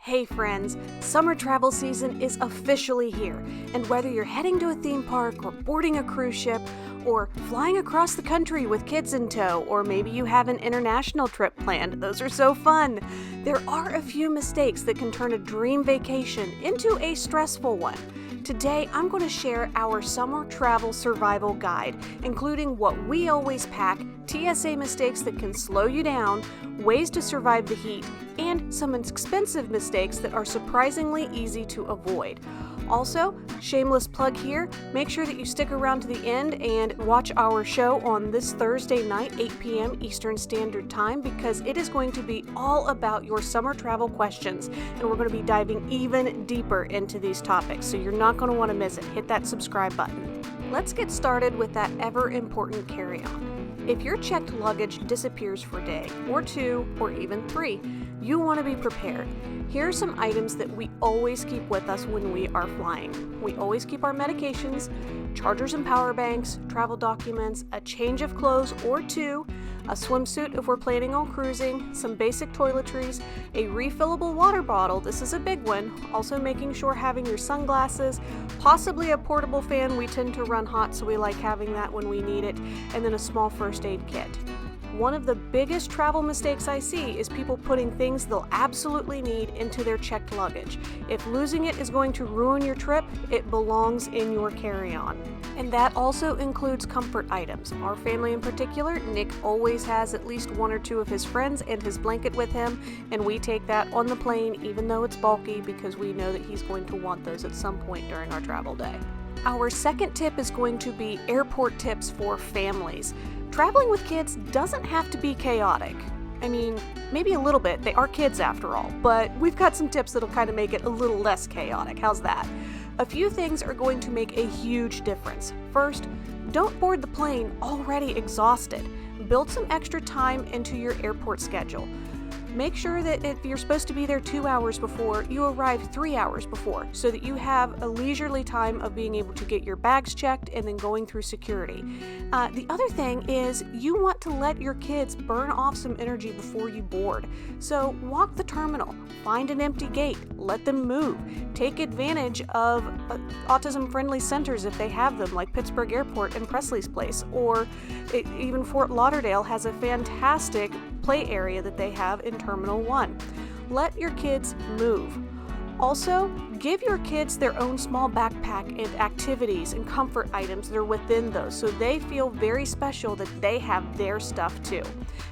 Hey friends, summer travel season is officially here, and whether you're heading to a theme park or boarding a cruise ship or flying across the country with kids in tow, or maybe you have an international trip planned, those are so fun. There are a few mistakes that can turn a dream vacation into a stressful one. Today, I'm going to share our summer travel survival guide, including what we always pack, TSA mistakes that can slow you down, ways to survive the heat, and some expensive mistakes that are surprisingly easy to avoid. Also, shameless plug here, make sure that you stick around to the end and watch our show on this Thursday night, 8 p.m. Eastern Standard Time, because it is going to be all about your summer travel questions, and we're going to be diving even deeper into these topics, so you're not going to want to miss it. Hit that subscribe button. Let's get started with that ever-important carry-on. If your checked luggage disappears for a day, or two, or even three, you want to be prepared. Here are some items that we always keep with us when we are flying. We always keep our medications, chargers and power banks, travel documents, a change of clothes or two, a swimsuit if we're planning on cruising, some basic toiletries, a refillable water bottle, this is a big one, also making sure having your sunglasses, possibly a portable fan, we tend to run hot so we like having that when we need it, and then a small first aid kit. One of the biggest travel mistakes I see is people putting things they'll absolutely need into their checked luggage. If losing it is going to ruin your trip, it belongs in your carry-on. And that also includes comfort items. Our family in particular, Nick always has at least one or two of his friends and his blanket with him, and we take that on the plane even though it's bulky because we know that he's going to want those at some point during our travel day. Our second tip is going to be airport tips for families. Traveling with kids doesn't have to be chaotic. I mean, maybe a little bit, they are kids after all, but we've got some tips that'll kind of make it a little less chaotic. How's that? A few things are going to make a huge difference. First, don't board the plane already exhausted. Build some extra time into your airport schedule. Make sure that if you're supposed to be there 2 hours before, you arrive 3 hours before so that you have a leisurely time of being able to get your bags checked and then going through security. The other thing is you want to let your kids burn off some energy before you board. So walk the terminal, find an empty gate, let them move. Take advantage of autism-friendly centers if they have them, like Pittsburgh Airport and Presley's Place, or even Fort Lauderdale has a fantastic play area that they have in Terminal 1. Let your kids move. Also, give your kids their own small backpack and activities and comfort items that are within those so they feel very special that they have their stuff too.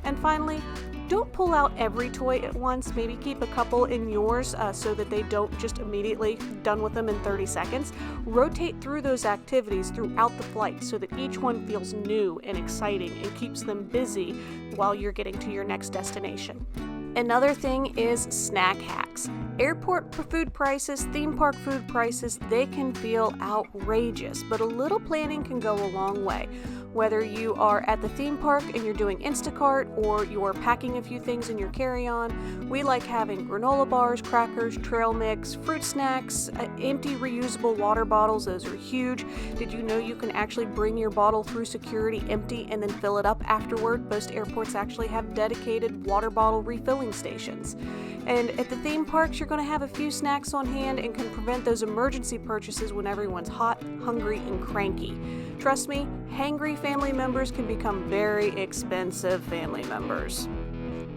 And finally, don't pull out every toy at once. Maybe keep a couple in yours so that they don't just immediately done with them in 30 seconds. Rotate through those activities throughout the flight so that each one feels new and exciting and keeps them busy while you're getting to your next destination. Another thing is snack hacks. Airport food prices, theme park food prices, they can feel outrageous, but a little planning can go a long way. Whether you are at the theme park and you're doing Instacart or you're packing a few things in your carry-on, we like having granola bars, crackers, trail mix, fruit snacks, empty reusable water bottles, those are huge. Did you know you can actually bring your bottle through security empty and then fill it up afterward? Most airports actually have dedicated water bottle refilling stations. And at the theme parks, you're going to have a few snacks on hand and can prevent those emergency purchases when everyone's hot, hungry, and cranky. Trust me, hangry family members can become very expensive family members.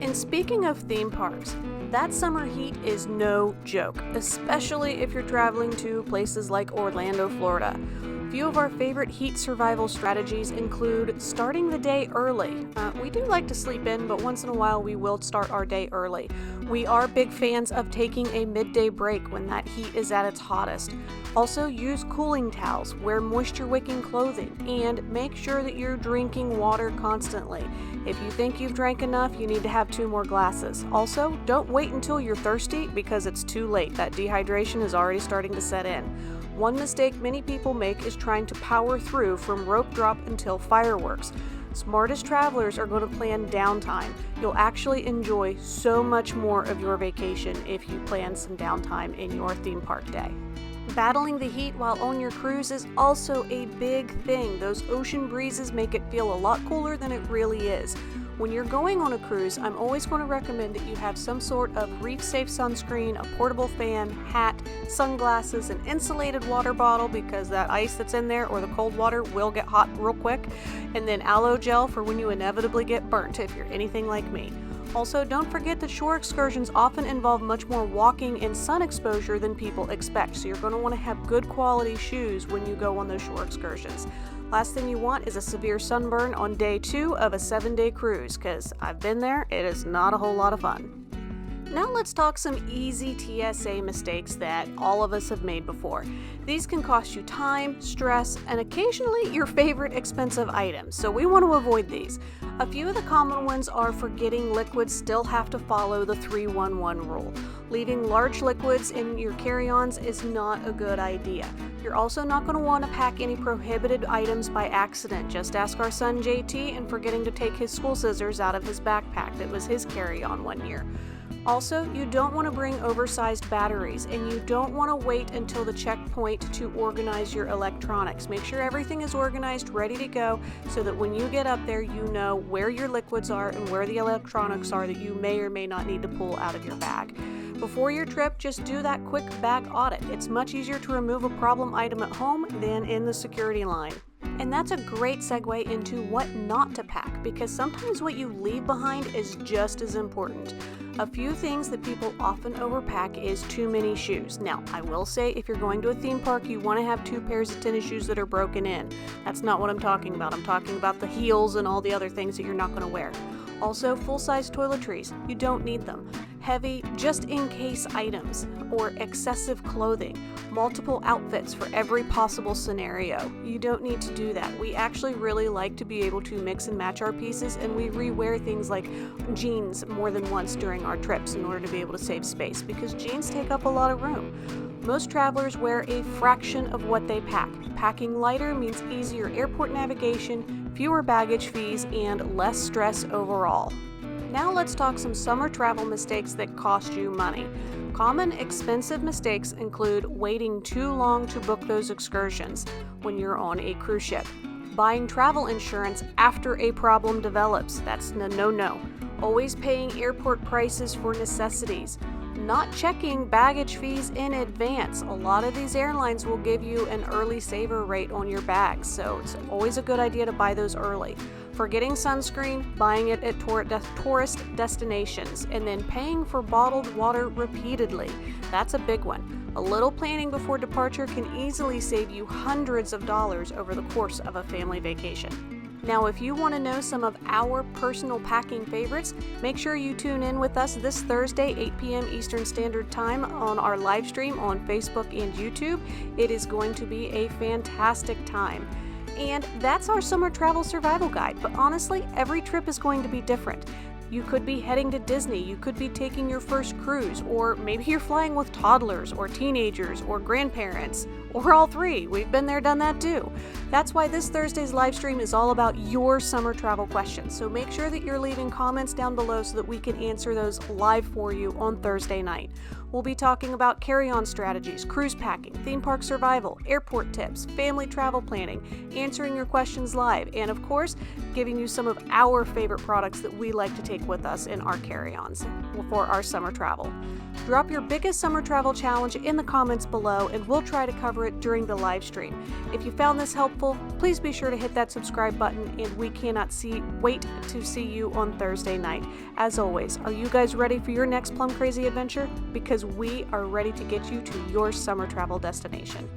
And speaking of theme parks, that summer heat is no joke, especially if you're traveling to places like Orlando, Florida. A few of our favorite heat survival strategies include starting the day early. We do like to sleep in, but once in a while we will start our day early. We are big fans of taking a midday break when that heat is at its hottest. Also, use cooling towels, wear moisture-wicking clothing, and make sure that you're drinking water constantly. If you think you've drank enough, you need to have 2 more glasses. Also, don't wait until you're thirsty because it's too late. That dehydration is already starting to set in. One mistake many people make is trying to power through from rope drop until fireworks. Smartest travelers are going to plan downtime. You'll actually enjoy so much more of your vacation if you plan some downtime in your theme park day. Battling the heat while on your cruise is also a big thing. Those ocean breezes make it feel a lot cooler than it really is. When you're going on a cruise, I'm always going to recommend that you have some sort of reef-safe sunscreen, a portable fan, hat, sunglasses, an insulated water bottle because that ice that's in there or the cold water will get hot real quick, and then aloe gel for when you inevitably get burnt if you're anything like me. Also, don't forget that shore excursions often involve much more walking and sun exposure than people expect, so you're going to want to have good quality shoes when you go on those shore excursions. Last thing you want is a severe sunburn on day 2 of a 7-day cruise, because I've been there, it is not a whole lot of fun. Now let's talk some easy TSA mistakes that all of us have made before. These can cost you time, stress, and occasionally your favorite expensive items, so we want to avoid these. A few of the common ones are forgetting liquids still have to follow the 3-1-1 rule. Leaving large liquids in your carry-ons is not a good idea. You're also not going to want to pack any prohibited items by accident. Just ask our son JT and forgetting to take his school scissors out of his backpack that was his carry-on one year. Also, you don't want to bring oversized batteries, and you don't want to wait until the checkpoint to organize your electronics. Make sure everything is organized, ready to go, so that when you get up there, you know where your liquids are and where the electronics are that you may or may not need to pull out of your bag. Before your trip, just do that quick bag audit. It's much easier to remove a problem item at home than in the security line. And that's a great segue into what not to pack, because sometimes what you leave behind is just as important. A few things that people often overpack is too many shoes. Now, I will say if you're going to a theme park, you want to have 2 pairs of tennis shoes that are broken in. That's not what I'm talking about. I'm talking about the heels and all the other things that you're not going to wear. Also, full-size toiletries. You don't need them. Heavy, just-in-case items, or excessive clothing. Multiple outfits for every possible scenario. You don't need to do that. We actually really like to be able to mix and match our pieces, and we rewear things like jeans more than once during our trips in order to be able to save space, because jeans take up a lot of room. Most travelers wear a fraction of what they pack. Packing lighter means easier airport navigation, fewer baggage fees, and less stress overall. Now let's talk some summer travel mistakes that cost you money. Common expensive mistakes include waiting too long to book those excursions when you're on a cruise ship. Buying travel insurance after a problem develops. That's a no-no. Always paying airport prices for necessities. Not checking baggage fees in advance. A lot of these airlines will give you an early saver rate on your bags, so it's always a good idea to buy those early. Forgetting sunscreen, buying it at tourist destinations, and then paying for bottled water repeatedly. That's a big one. A little planning before departure can easily save you hundreds of dollars over the course of a family vacation. Now, if you want to know some of our personal packing favorites, make sure you tune in with us this Thursday, 8 p.m. Eastern Standard Time on our live stream on Facebook and YouTube. It is going to be a fantastic time. And that's our summer travel survival guide, but honestly, every trip is going to be different. You could be heading to Disney, you could be taking your first cruise, or maybe you're flying with toddlers or teenagers or grandparents, or all 3. We've been there, done that too. That's why this Thursday's live stream is all about your summer travel questions. So make sure that you're leaving comments down below so that we can answer those live for you on Thursday night. We'll be talking about carry-on strategies, cruise packing, theme park survival, airport tips, family travel planning, answering your questions live, and of course, giving you some of our favorite products that we like to take with us in our carry-ons for our summer travel. Drop your biggest summer travel challenge in the comments below, and we'll try to cover it during the live stream. If you found this helpful, please be sure to hit that subscribe button, and we cannot wait to see you on Thursday night. As always, are you guys ready for your next Plum Crazy adventure? Because we are ready to get you to your summer travel destination.